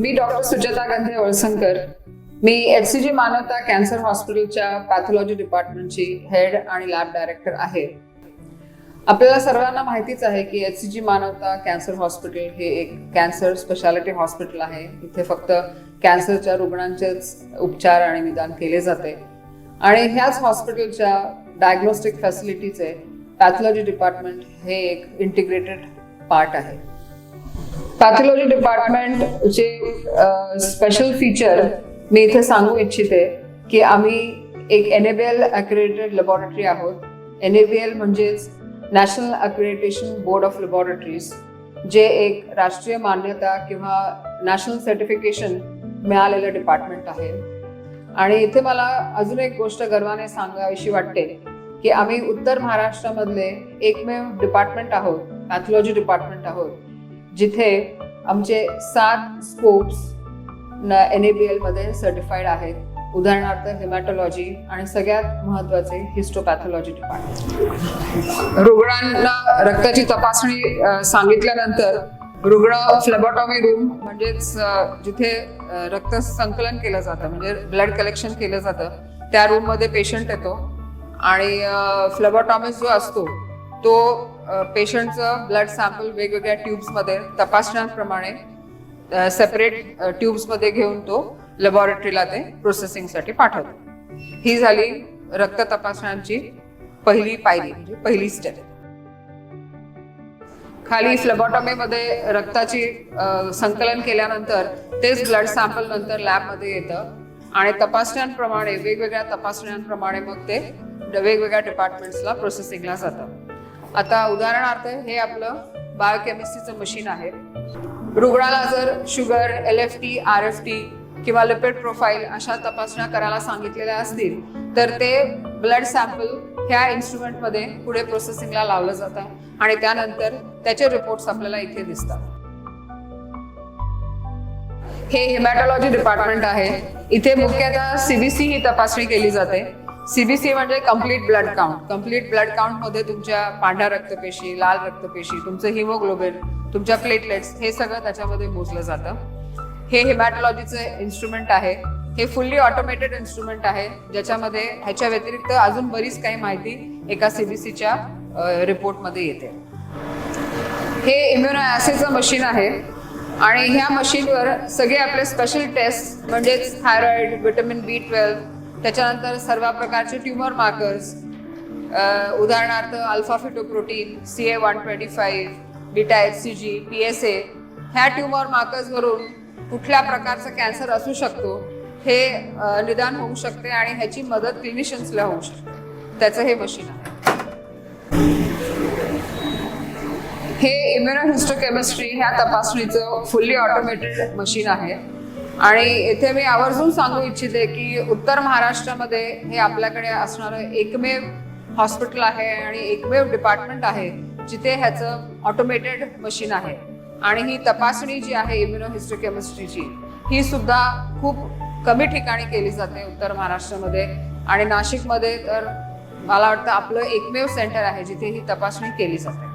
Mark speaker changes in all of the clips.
Speaker 1: मी doctor Sujata Gandhe ओळसंकर. मी HCG मानवता cancer हॉस्पिटलच्या pathology डिपार्टमेंटची head आणि लॅब डायरेक्टर आहे. आपल्याला सर्वांना माहितीच आहे की एचसीजी मानवता कॅन्सर हॉस्पिटल हे एक कॅन्सर स्पेशालिटी हॉस्पिटल आहे. इथे फक्त कॅन्सरच्या रुग्णांचेच उपचार आणि निदान केले जाते आणि ह्याच हॉस्पिटलच्या डायग्नोस्टिक फॅसिलिटीचे पॅथॉलॉजी डिपार्टमेंट हे एक इंटिग्रेटेड पार्ट आहे. पॅथॉलॉजी डिपार्टमेंटचे स्पेशल फीचर मी इथे सांगू इच्छिते की आम्ही एक NABL अक्रेडिटेड लॅबोरेटरी आहोत. NABL म्हणजेच national accreditation board of laboratories, जे एक राष्ट्रीय मान्यता किंवा नॅशनल सर्टिफिकेशन मिळालेलं डिपार्टमेंट आहे. आणि इथे मला अजून एक गोष्ट गर्वाने सांगावीशी वाटते की आम्ही उत्तर महाराष्ट्रामधले एकमेव डिपार्टमेंट आहोत, पॅथॉलॉजी डिपार्टमेंट आहोत, जिथे आमचे 7 स्कोप्स NABL मध्ये सर्टिफाईड आहेत. उदाहरणार्थ हेमॅटॉलॉजी आणि सगळ्यात महत्त्वाचे हिस्टोपॅथॉलॉजी डिपार्टमेंट. रुग्णांना रक्ताची तपासणी सांगितल्यानंतर रुग्ण फ्लेबोटॉमी रूम म्हणजेच जिथे रक्त संकलन केलं जातं, म्हणजे ब्लड कलेक्शन केलं जातं, त्या रूममध्ये पेशंट येतो आणि फ्लेबोटॉमिस्ट जो असतो तो पेशंटचं ब्लड सॅम्पल वेगवेगळ्या ट्यूब्समध्ये तपासण्याप्रमाणे सेपरेट ट्यूब्समध्ये घेऊन तो लॅबोरेटरीला ते प्रोसेसिंगसाठी पाठवतो. ही झाली रक्त तपासण्याची पहिली पायरी, म्हणजे पहिली स्टेप. खाली फ्लेबोटॉमीमध्ये रक्ताची संकलन केल्यानंतर तेच ब्लड सॅम्पल नंतर लॅबमध्ये येतं आणि तपासण्यांप्रमाणे वेगवेगळ्या तपासण्यांप्रमाणे मग ते वेगवेगळ्या डिपार्टमेंट्सला प्रोसेसिंगला जातं. आता उदाहरणार्थ हे आपलं बायोकेमिस्ट्रीचं मशीन आहे. रुग्णाला जर शुगर, LFT, RFT किंवा लिपिड प्रोफाईल अशा तपासण्या करायला सांगितलेल्या असतील तर ते ब्लड सॅम्पल ह्या इन्स्ट्रुमेंटमध्ये पुढे प्रोसेसिंगला लावलं जातं आणि त्यानंतर त्याचे रिपोर्ट्स आपल्याला इथे दिसतात. हे हेमॅटॉलॉजी डिपार्टमेंट आहे. इथे मुख्यतः CBC ही तपासणी केली जाते. CBC म्हणजे complete blood count. Complete blood count मध्ये तुमच्या पांढऱ्या रक्तपेशी, लाल रक्तपेशी, तुमचं हिमोग्लोबिन, तुमच्या प्लेटलेट्स हे सगळं त्याच्यामध्ये मोजलं जातं. हे हेमॅटॉलॉजीचे इन्स्ट्रुमेंट आहे. हे फुल्ली ऑटोमेटेड इन्स्ट्रुमेंट आहे, ज्याच्यामध्ये ह्याच्या व्यतिरिक्त अजून बरीच काही माहिती एका CBCच्या रिपोर्टमध्ये येते. हे इम्युनोॲसेचं मशीन आहे आणि ह्या मशीनवर सगळे आपले स्पेशल टेस्ट म्हणजेच थायरॉइड, व्हिटॅमिन B12, त्याच्यानंतर सर्व प्रकारचे ट्युमर मार्कर्स, उदाहरणार्थ alpha fetoprotein, CA-125, beta HCG, PSA, ह्या ट्युमर मार्कर्सवरून कुठल्या प्रकारचं कॅन्सर असू शकतो हे निदान होऊ शकते आणि ह्याची मदत क्लिनिशियन्सला होऊ शकते. त्याचं हे मशीन आहे. हे इम्युनोहिस्टोकेमिस्ट्री ह्या तपासणीचं फुल्ली ऑटोमेटेड मशीन आहे आणि इथे मी आवर्जून सांगू इच्छिते की उत्तर महाराष्ट्रामध्ये हे आपल्याकडे असणारं एकमेव हॉस्पिटल आहे आणि एकमेव डिपार्टमेंट आहे जिथे ह्याचं ऑटोमेटेड मशीन आहे. आणि ही तपासणी जी आहे इम्युनोहिस्टोकेमिस्ट्रीची ही सुद्धा खूप कमी ठिकाणी केली जाते उत्तर महाराष्ट्रामध्ये आणि नाशिकमध्ये तर मला वाटतं आपलं एकमेव सेंटर आहे जिथे ही तपासणी केली जाते.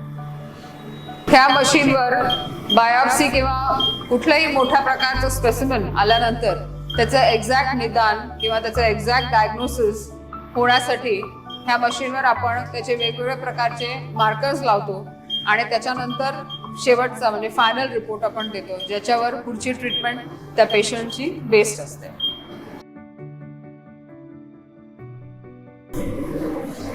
Speaker 1: ह्या मशीनवर बायोप्सी किंवा कुठल्याही मोठ्या प्रकारचं स्पेसिमेन आल्यानंतर त्याचं एक्झॅक्ट निदान किंवा त्याचं एक्झॅक्ट डायग्नोसिस होण्यासाठी ह्या मशीनवर आपण त्याचे वेगवेगळ्या प्रकारचे मार्कर्स लावतो आणि त्याच्यानंतर शेवटचा म्हणजे फायनल रिपोर्ट आपण देतो, ज्याच्यावर पुढची ट्रीटमेंट त्या पेशंटची बेस्ड असते.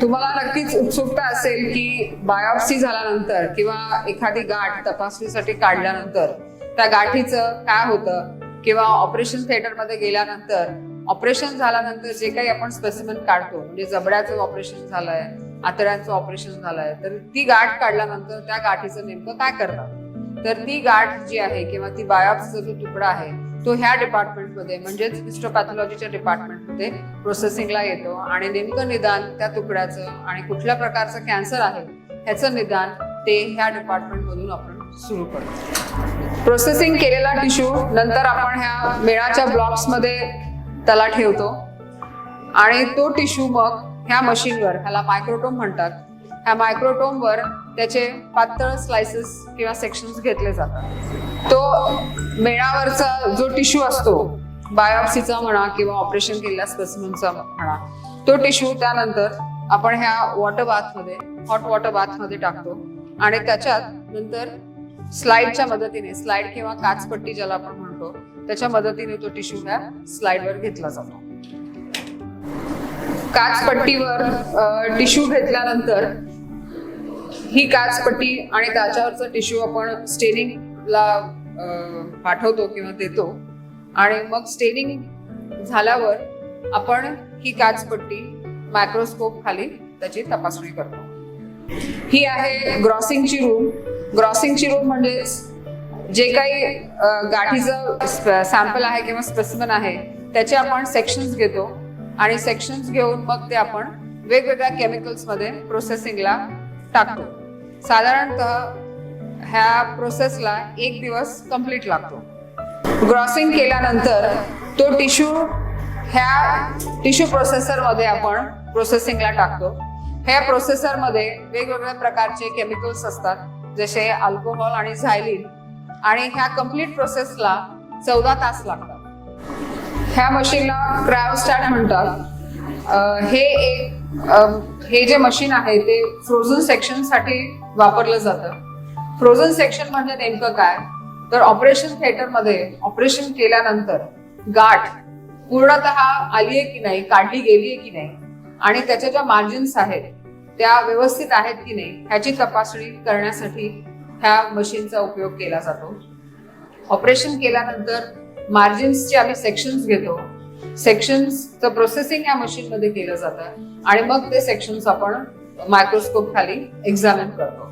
Speaker 1: तुम्हाला नक्कीच उत्सुकता असेल की बायोप्सी झाल्यानंतर किंवा एखादी गाठ तपासणीसाठी काढल्यानंतर त्या गाठीचं काय होतं किंवा ऑपरेशन थिएटरमध्ये गेल्यानंतर ऑपरेशन झाल्यानंतर जे काही आपण स्पेसिमेन काढतो, म्हणजे जबड्याचं ऑपरेशन झालंय, आतड्यांचं ऑपरेशन झालंय, तर ती गाठ काढल्यानंतर त्या गाठीचं नेमकं काय करतात, तर ती गाठ जी आहे किंवा ती बायोप्सीचा जो तुकडा आहे तो ह्या डिपार्टमेंटमध्ये म्हणजेच हिस्टोपॅथॉलॉजीच्या डिपार्टमेंटमध्ये प्रोसेसिंगला येतो आणि नेमकं निदान त्या तुकड्याचं आणि कुठल्या प्रकारचं कॅन्सर आहे ह्याचं निदान ते ह्या डिपार्टमेंटमधून आपण सुरू करतो. प्रोसेसिंग केलेला टिश्यू नंतर आपण ह्या मेणाच्या ब्लॉक्समध्ये त्याला ठेवतो आणि तो टिश्यू मग ह्या मशीनवर, ह्याला मायक्रोटोम म्हणतात, ह्या मायक्रोटोमवर त्याचे पातळ स्लाइसेस किंवा सेक्शन्स घेतले जातात तो मेणावरचा जो टिश्यू असतो, बायोप्सीचा म्हणा किंवा ऑपरेशन केलेल्या स्पेसिमेनचा म्हणा, तो टिश्यू त्यानंतर आपण ह्या वॉटर बाथमध्ये, हॉट वॉटर बाथमध्ये टाकतो आणि त्याच्यात नंतर स्लाइडच्या मदतीने, स्लाइड किंवा काचपट्टी ज्याला आपण म्हणतो, त्याच्या मदतीने तो टिश्यू ह्या स्लाइडवर घेतला जातो. काचपट्टीवर टिश्यू घेतल्यानंतर ही काचपट्टी आणि त्याच्यावरचा टिश्यू आपण स्टेनिंगला पाठवतो किंवा देतो आणि मग स्टेनिंग झाल्यावर आपण ही काचपट्टी मायक्रोस्कोप खाली त्याची तपासणी करतो. ही आहे ग्रॉसिंगची रूम. ग्रॉसिंगची रूम म्हणजे जे काही गाठीचं सॅम्पल आहे किंवा स्पेसिमेन आहे त्याचे आपण सेक्शन्स घेतो आणि सेक्शन्स घेऊन मग ते आपण वेगवेगळ्या केमिकल्समध्ये प्रोसेसिंगला टाकतो. साधारणतः ह्या प्रोसेसला 1 दिवस कंप्लीट लागतो. ग्रॉसिंग केल्यानंतर तो टिश्यू ह्या टिश्यू प्रोसेसरमध्ये आपण प्रोसेसिंगला टाकतो. ह्या प्रोसेसरमध्ये वेगवेगळ्या प्रकारचे केमिकल्स असतात, जसे अल्कोहोल आणि झायलिन, आणि ह्या कम्प्लीट प्रोसेसला 14 तास लागतात. ह्या मशीनला क्रायोस्टॅट म्हणतात. हे जे मशीन आहे ते फ्रोझन सेक्शन साठी वापरलं जातं. फ्रोझन सेक्शन म्हणजे नेमकं काय, तर ऑपरेशन थिएटरमध्ये ऑपरेशन केल्यानंतर गाठ पूर्णतः आली आहे की नाही, काढली गेली आहे की नाही, आणि त्याच्या ज्या मार्जिन्स आहेत त्या व्यवस्थित आहेत की नाही ह्याची तपासणी करण्यासाठी ह्या मशीनचा उपयोग केला जातो. ऑपरेशन केल्यानंतर मार्जिन्सचे आम्ही सेक्शन्स घेतो. सेक्शन्सचं प्रोसेसिंग या मशीनमध्ये केलं जातं आणि मग ते सेक्शन्स आपण मायक्रोस्कोप खाली एक्झामिन करतो.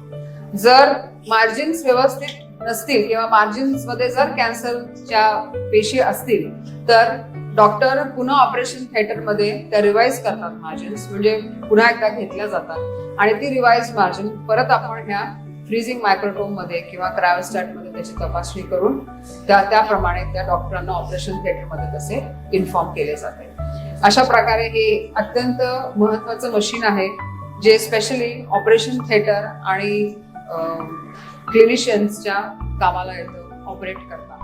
Speaker 1: जर मार्जिन्स व्यवस्थित नसतील किंवा मार्जिन्स मध्ये जर कॅन्सरच्या पेशी असतील तर डॉक्टर पुन्हा ऑपरेशन थिएटरमध्ये त्या रिवाइज करतात मार्जिन्स, म्हणजे पुन्हा एकदा घेतल्या जातात आणि ती रिवाइज मार्जिन परत आपण ह्या फ्रीजिंग मायक्रोटोम मध्ये किंवा क्रायोस्टॅट मध्ये त्याची तपासणी करून त्याप्रमाणे त्या डॉक्टरांना ऑपरेशन थिएटरमध्ये तसे इन्फॉर्म केले जाते. अशा प्रकारे हे अत्यंत महत्वाचं मशीन आहे जे स्पेशली ऑपरेशन थिएटर आणि क्लिनिशियन्सच्या कामाला येतं, ऑपरेट करतात.